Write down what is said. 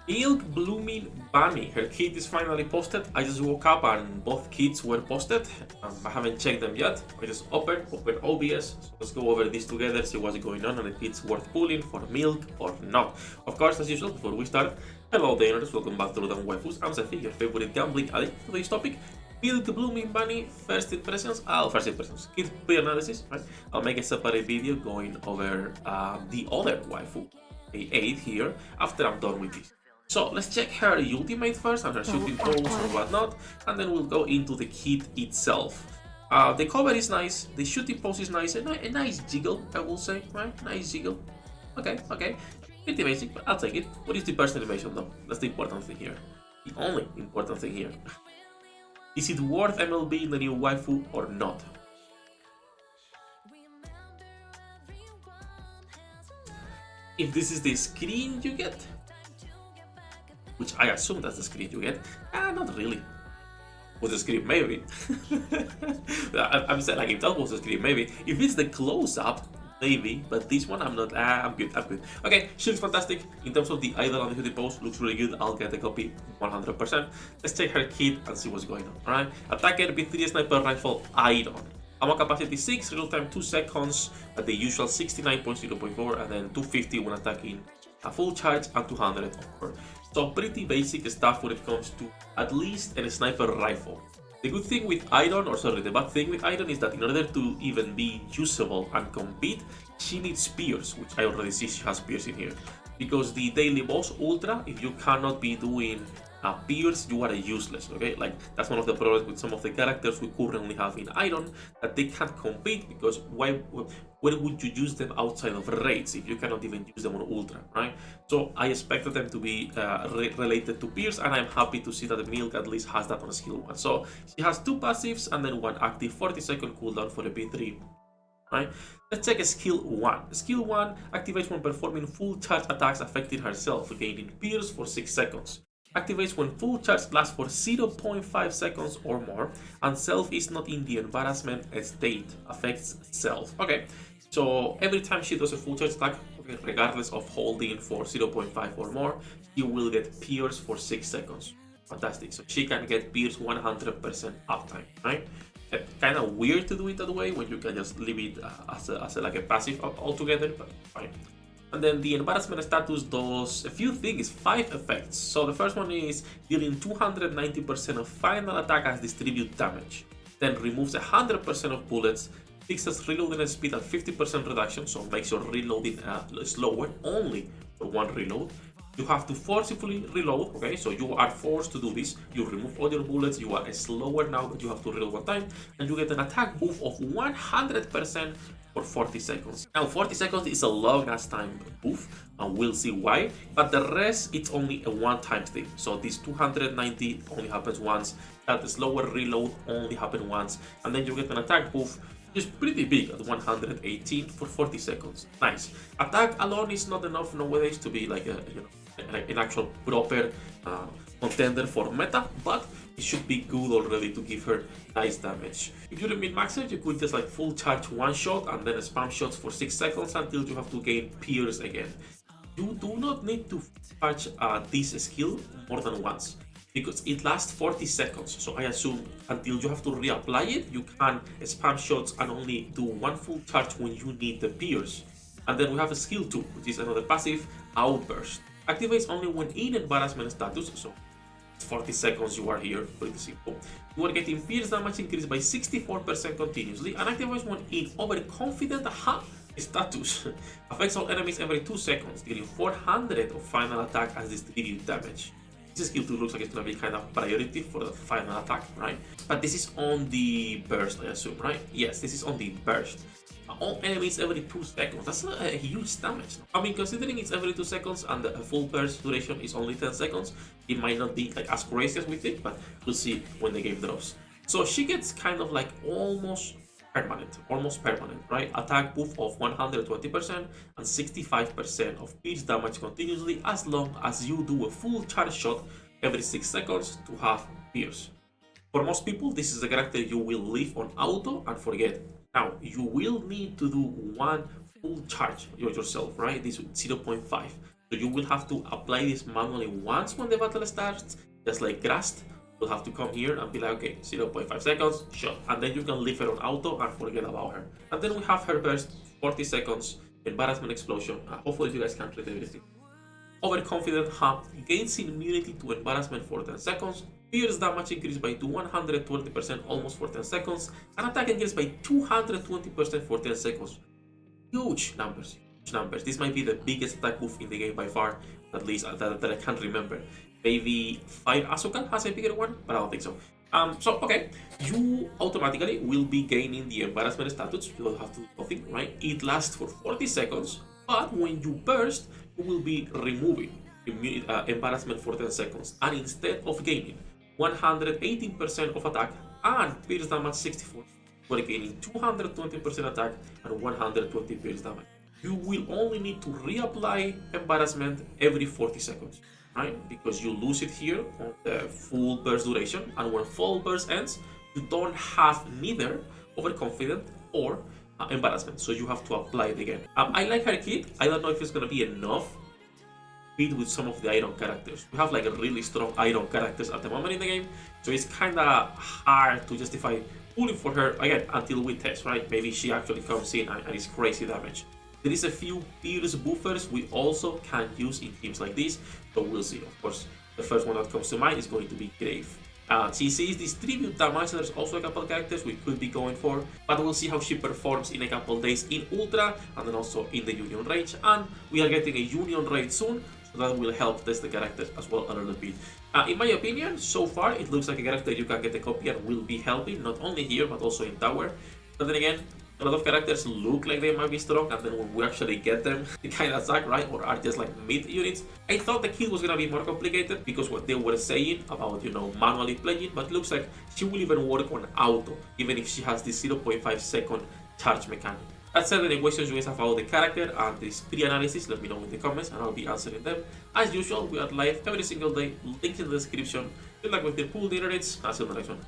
Ilk Blooming Bunny. Her kit is finally posted. I just woke up and both kits were posted. I haven't checked them yet. I just open OBS. So let's go over this together, see what's going on and if it's worth pulling for milk or not. Of course, as usual, before we start, hello Dainers, welcome back to the Waifus. I'm Sefhi, your favorite gambling addict. Today's topic, Ilk Blooming Bunny, first impressions. Kit pre-analysis, right? I'll make a separate video going over the other waifu, A8 here, after I'm done with this. So let's check her ultimate first and her shooting pose and whatnot, and then we'll go into the kit itself. The cover is nice, the shooting pose is nice, a nice jiggle, I will say, right? Nice jiggle. Okay. Pretty basic, but I'll take it. What is the burst animation though? That's the important thing here. The only important thing here. Is it worth MLB in the new waifu or not? If this is the screen you get, which I assume that's the screen you get. Not really. Was the screen maybe? I'm saying like if that was the screen maybe. If it's the close-up, maybe. But this one I'm not. I'm good. Okay, she looks fantastic. In terms of the idol and the shooting pose, looks really good. I'll get a copy 100%. Let's check her kit and see what's going on. Alright. Attacker B3 sniper rifle iron. Ammo capacity 6, real time 2 seconds at the usual 69.0.4 and then 250 when attacking a full charge and 200 of course. So pretty basic stuff when it comes to at least a sniper rifle. The good thing with Iron, or sorry, the bad thing with Iron is that in order to even be usable and compete, she needs spears, which I already see she has spears in here. Because the daily boss Ultra, if you cannot be doing Pierce, you are useless, okay? Like, that's one of the problems with some of the characters we currently have in Iron, that they can't compete because where would you use them outside of raids if you cannot even use them on Ultra, right? So I expected them to be related to Pierce, and I'm happy to see that the Milk at least has that on skill 1. So she has 2 passives and then 1 active 40-second cooldown for a B3. Right? Let's check skill 1. Skill 1 activates when performing full charge attacks affecting herself, gaining Pierce for 6 seconds. Activates when full charge lasts for 0.5 seconds or more, and self is not in the embarrassment state. Affects self. Okay, so every time she does a full charge attack, okay, regardless of holding for 0.5 or more, you will get Pierce for 6 seconds. Fantastic. So she can get Pierce 100% uptime, right? Kind of weird to do it that way when you can just leave it as like a passive altogether, but fine. And then the embarrassment status does a few things, 5 effects. So the first one is dealing 290% of final attack as distribute damage. Then removes 100% of bullets, fixes reloading speed at 50% reduction, so makes your reloading slower, only for 1 reload. You have to forcibly reload, okay, so you are forced to do this. You remove all your bullets, you are slower now, but you have to reload 1 time, and you get an attack buff of 100% for 40 seconds. Now 40 seconds is a long ass time buff, and we'll see why, but the rest it's only a one-time thing. So this 290 only happens once, that slower reload only happens once, and then you get an attack buff is pretty big at 118 for 40 seconds. Nice. Attack alone is not enough nowadays to be like a, an actual proper contender for meta, but it should be good already to give her nice damage. If you're a min-maxer, you could just like full charge 1 shot and then spam shots for 6 seconds until you have to gain Pierce again. You do not need to charge this skill more than once, because it lasts 40 seconds, so I assume until you have to reapply it, you can spam shots and only do 1 full charge when you need the Pierce. And then we have a skill 2, which is another passive, Outburst. Activates only when in embarrassment status, so 40 seconds you are here, pretty simple. You are getting Pierce damage increased by 64% continuously, and activates when in overconfident status. Affects all enemies every 2 seconds, dealing 400 of final attack as distribute damage. This skill 2 looks like it's gonna be kind of priority for the final attack, right? But this is on the burst, I assume, right? Yes, this is on the burst. All enemies every 2 seconds. That's a huge damage. I mean, considering it's every 2 seconds and the full burst duration is only 10 seconds, it might not be like as crazy as we think, but we'll see when the game drops. So she gets kind of like almost permanent, right? Attack buff of 120% and 65% of pierce damage continuously as long as you do a full charge shot every 6 seconds to have pierce. For most people, this is a character you will leave on auto and forget. Now, you will need to do 1 full charge yourself, right? This 0.5. So you will have to apply this manually once when the battle starts, just like Grast. You'll have to come here and be like, okay, 0.5 seconds, shot. And then you can leave her on auto and forget about her. And then we have her burst, 40 seconds, embarrassment explosion. Hopefully you guys can read everything. Overconfident Hump gains immunity to embarrassment for 10 seconds, pierce damage increased by 120% almost for 10 seconds, and attack increased by 220% for 10 seconds. Huge numbers, huge numbers. This might be the biggest attack buff in the game by far, at least that I can remember. Maybe Fire Asuka has a bigger one, but I don't think so. Okay, you automatically will be gaining the embarrassment status. You don't have to do nothing, right? It lasts for 40 seconds, but when you burst, you will be removing embarrassment for 10 seconds. And instead of gaining 118% of attack and pierce damage 64, we're gaining 220% attack and 120 pierce damage. You will only need to reapply embarrassment every 40 seconds. Right? Because you lose it here on the full burst duration, and when full burst ends, you don't have neither overconfident or embarrassment, so you have to apply it again. I like her kit. I don't know if it's gonna be enough fit with some of the iron characters. We have like a really strong iron characters at the moment in the game, so it's kind of hard to justify pulling for her again until we test, right? Maybe she actually comes in and it's crazy damage. There is a few pierce buffers we also can use in teams like this, so we'll see. Of course, the first one that comes to mind is going to be Grave. She sees distribute damage, there's also a couple of characters we could be going for, but we'll see how she performs in a couple days in Ultra and then also in the Union Rage, and we are getting a Union Raid soon, so that will help test the characters as well a little bit. In my opinion, so far it looks like a character you can get a copy and will be helping, not only here but also in Tower, but then again, a lot of characters look like they might be strong, and then when we actually get them, they kind of suck, right? Or are just like mid units. I thought the kit was gonna be more complicated because what they were saying about, you know, manually playing, but it looks like she will even work on auto, even if she has this 0.5 second charge mechanic. That said, any questions you guys have about the character and this pre-analysis, let me know in the comments and I'll be answering them. As usual, we are live every single day, links in the description. Good luck with your pool dinner rates, I'll see you in the next one.